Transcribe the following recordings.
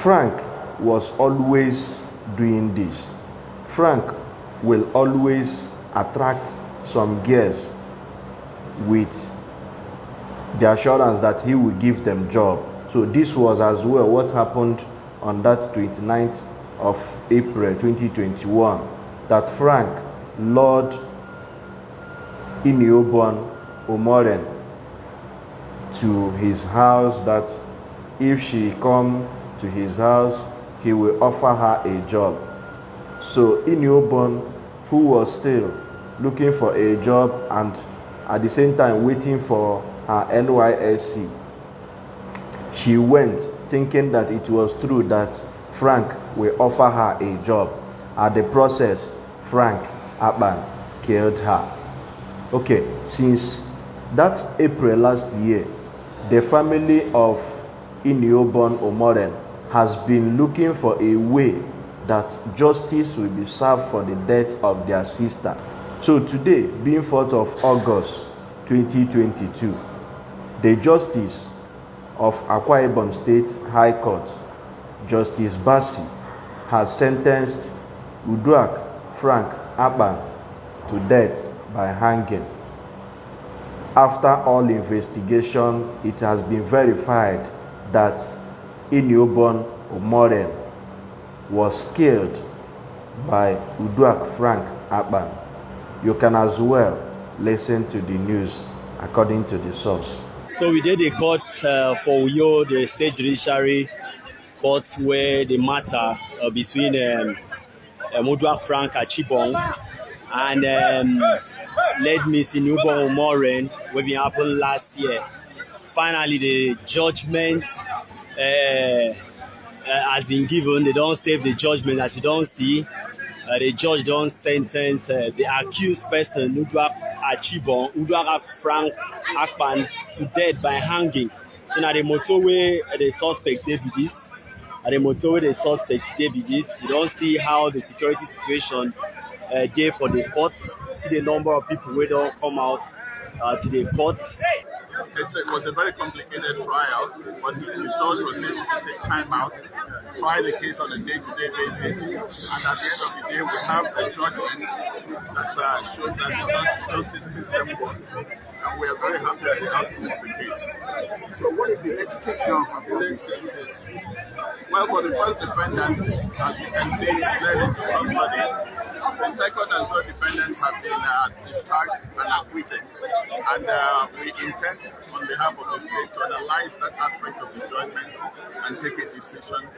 Frank was always doing this. Frank will always attract some girls with the assurance that he will give them job. So this was as well what happened on that 29th of April 2021, that Frank lured Iniubong Umoren to his house, that if she come to his house, he will offer her a job. So Iniubong, who was still looking for a job and at the same time waiting for her NYSC, she went thinking that it was true that Frank will offer her a job. At the process, Frank Akpan killed her. Okay, since that April last year, the family of Iniubong Umoren has been looking for a way that justice will be served for the death of their sister. So today, being 4th of August 2022, the Justice of Akwa Ibom State High Court, Justice Bassi, has sentenced Uduak Frank Akpan to death by hanging. After all investigation, it has been verified that Iniubong Umoren was killed by Uduak Frank Akpan. You can as well listen to the news according to the source. So we did a court for Uyo, the state judiciary court, where the matter between Uduak Frank Akpan and led Miss Iniubong Umoren, which happened last year. Finally, the judgment has been given. They don't save the judgment, as you don't see. The judge don't sentence the accused person, Uduak Frank Akpan, to death by hanging. So now the motorway, the suspect they be this. At the motorway, the suspect they be this. You don't see how the security situation there for the courts. See the number of people who don't come out to the courts. It was a very complicated trial, but the judge was able to take time out, try the case on a day-to-day basis, and at the end of the day, we have a judgment that shows that the justice system works, and we are very happy at the outcome of the case. So what is the next step now after this? Well, for the first defendant, as you can see, it's led into custody. The second and third defendants have been discharged and acquitted, and we intend, on behalf of the state, to analyze that aspect of the judgment and take a decision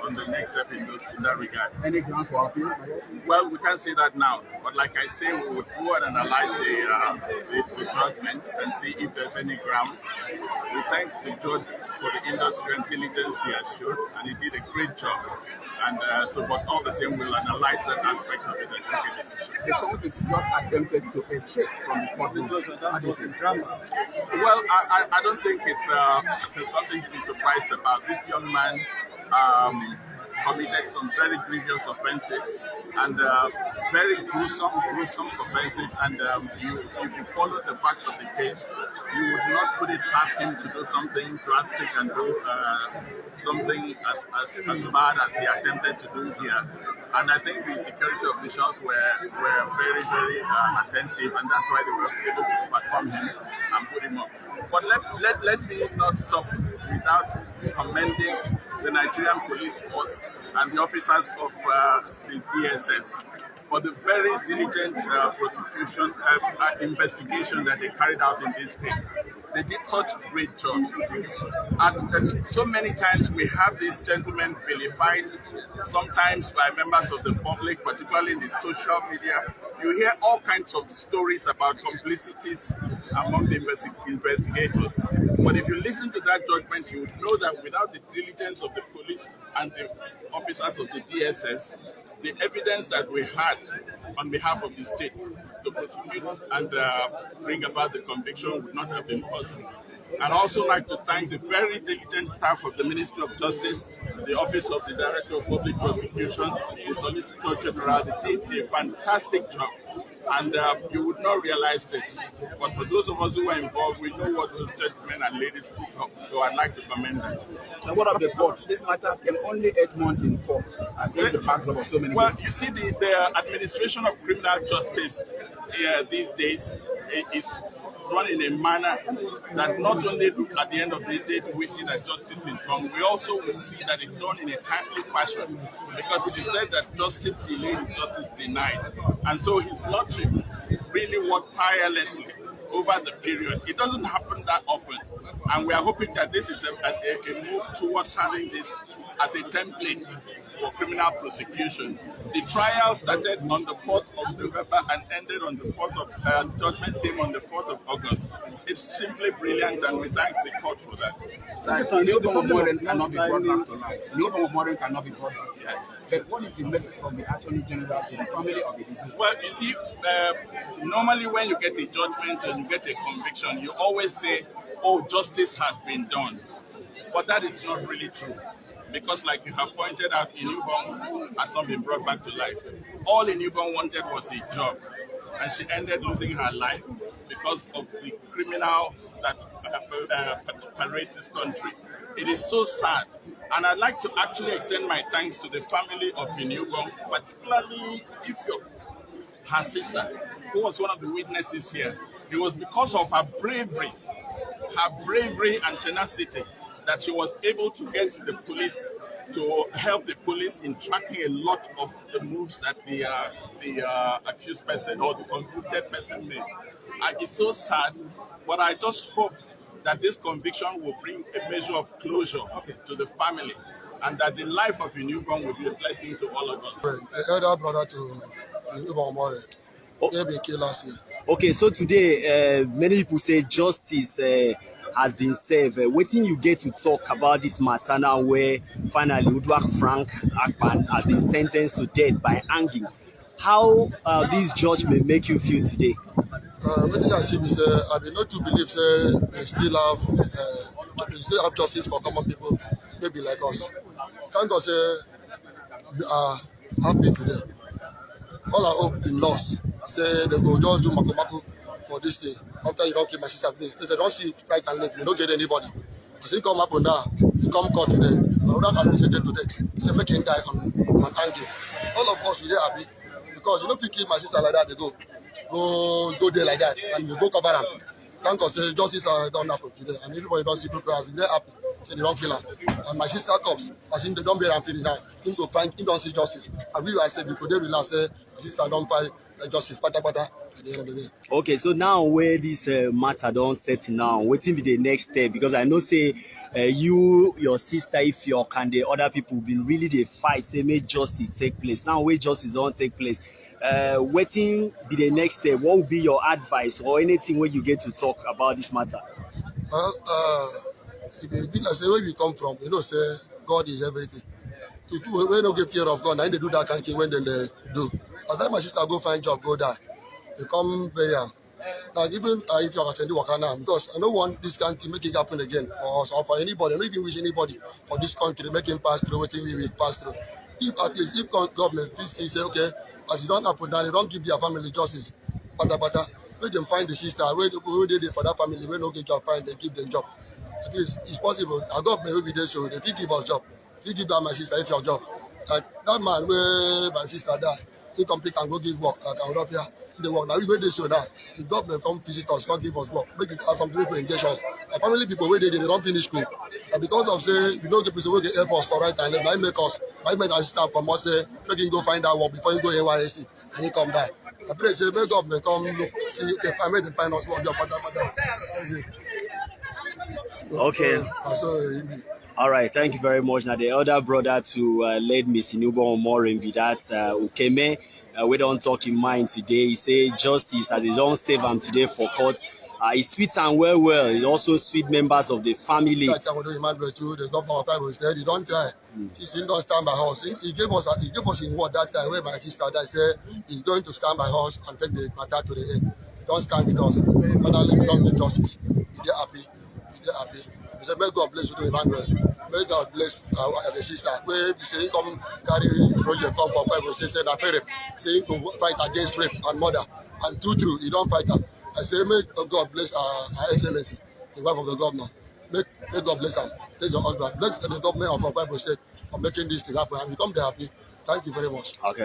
on the next step in that regard. Any ground for appeal? Well, we can't say that now, but like I say, we would go and analyze the judgment and see if there's any ground. We thank the judge for the industry and diligence he has shown, and he did a great job. And but all the same, we'll analyze that aspect of it and take a decision. The court is just attempted to escape from the courtroom. Well, I don't think it's something to be surprised about. This young man committed some very grievous offenses and very gruesome offenses. And if you follow the facts of the case, you would not put it past him to do something drastic and do something as bad as he attempted to do here. And I think the security officials were very, very attentive, and that's why they were able to overcome him and put him up. But let me not stop without commending the Nigerian police force and the officers of the DSS for the very diligent prosecution investigation that they carried out in this case. They did such great jobs. And so many times we have these gentlemen vilified, sometimes by members of the public, particularly in the social media. You hear all kinds of stories about complicities among the investigators. But if you listen to that judgment, you would know that without the diligence of the police and the officers of the DSS, the evidence that we had on behalf of the state to prosecute and bring about the conviction would not have been possible. I'd also like to thank the very diligent staff of the Ministry of Justice, the Office of the Director of Public Prosecutions, the Solicitor General. They did a fantastic job and you would not realize this. But for those of us who were involved, we know what those gentlemen and ladies put up. So I'd like to commend them. And what of the court? This matter came only 8 months in court against the backdrop of so many Well, cases. you see, the administration of criminal justice these days is run in a manner that not only at the end of the day do we see that justice is done, we also will see that it's done in a timely fashion, because it is said that justice delayed is justice denied. And so his lordship really worked tirelessly over the period. It doesn't happen that often, and we are hoping that this is a move towards having this as a template for criminal prosecution. The trial started on the 4th of November and ended on the 4th of, judgment came on the 4th of August. It's simply brilliant, and we thank the court for that. So Iniubong Umoren cannot be brought back to life. Iniubong Umoren cannot be brought back to life. But what is the message from the Attorney General to the family of the deceased? Well, you see, normally when you get a judgment and you get a conviction, you always say, oh, justice has been done. But that is not really true. Because like you have pointed out, Iniubong has not been brought back to life. All Iniubong wanted was a job. And she ended losing her life because of the criminals that parade this country. It is so sad. And I'd like to actually extend my thanks to the family of Iniubong, particularly her sister, who was one of the witnesses here. It was because of her bravery and tenacity that she was able to get the police to help the police in tracking a lot of the moves that the accused person or the convicted person made. It's so sad, but I just hope that this conviction will bring a measure of closure to the family, and that the life of Iniubong will be a blessing to all of us. The elder brother to Iniubong Umoren, they been killed last year. Okay, so today many people say justice has been served. Waiting you get to talk about this matter now, where finally Uduak Frank Akpan has been sentenced to death by hanging. How this judgment make you feel today? What I see is I do not to believe they still have justice for common people, maybe like us. Thank God say we are happy today. All our hope in loss. Say they go just do maku for this thing. After you don't keep my sister, they don't see right and left. You don't get anybody. So you come up on that, you come court today. That administrated today. Say make him die on anger. All of us we are happy because you don't think kill my sister like that. They go there like that, and you go cover them. Thank God, say justice don't happen today, and everybody don't see people as they're happy. Say they don't kill her, and my sister comes. As in they don't bury her till now. Him go find, him don't see justice. And we I said because they relax, say my sister don't find justice, pata at the end of the day. Okay, so now where this matter don't set now, waiting be the next step, because I know say you, your sister, if your can the other people been really the fight, say make justice take place. Now where justice don't take place. Waiting be the next step. What would be your advice or anything where you get to talk about this matter? Well, if you be like say where we come from, you know, say God is everything. People when don't get fear of God, and they do that kind of thing when they do. As that my sister go find job, go die. They come bury am. Now even if you are attending Wakana, because I don't want this kind of thing make it happen again for us or for anybody. I don't even wish anybody for this country make him pass through what we will pass through. If at least if government say okay, as it don't happen now, they don't give their family justice. Pata. Make them find the sister. Where they did for that family, when no get job find, they give them job. At least it's possible. Our government will be there, so they give us job. If you give that my sister, if your job. Like that man where my sister die, he complete and go give work. Like I'm not here. They work. Now we wait this show now. The government come visit us, come give us work. Make it have some people engage us. Our family people where they don't finish school. And because of say we don't get people who get help us for right time, they make us, I make our sister come and say, make him go find that work before he go NYSC and he come die. I pray say make government come look, see if I make them find us work job. Okay. All right, thank you very much. Now the elder brother to late Miss Iniubong Umoren be that Ukeme. We don't talk in mind today. He say justice as they don't save him today for court. It's sweet and well. It's also sweet members of the family. Like the governor of Bible said, he don't try. He don't stand by us. He gave us in word that time where my sister died. Said he's going to stand by us and take the matter to the end. He don't stand with us. Finally, we don't need justice. We're happy. We say, may God bless you to Emmanuel. May God bless the sister. Where we say, come carry project come from Bible. Say, na rape. Say, to fight against rape and murder. and true, he don't fight them. I say, may God bless our Excellency, the wife of the governor. May God bless him. Bless your husband. Bless the government of our Bible State for making this thing happen. And we come there happy. Thank you very much. Okay.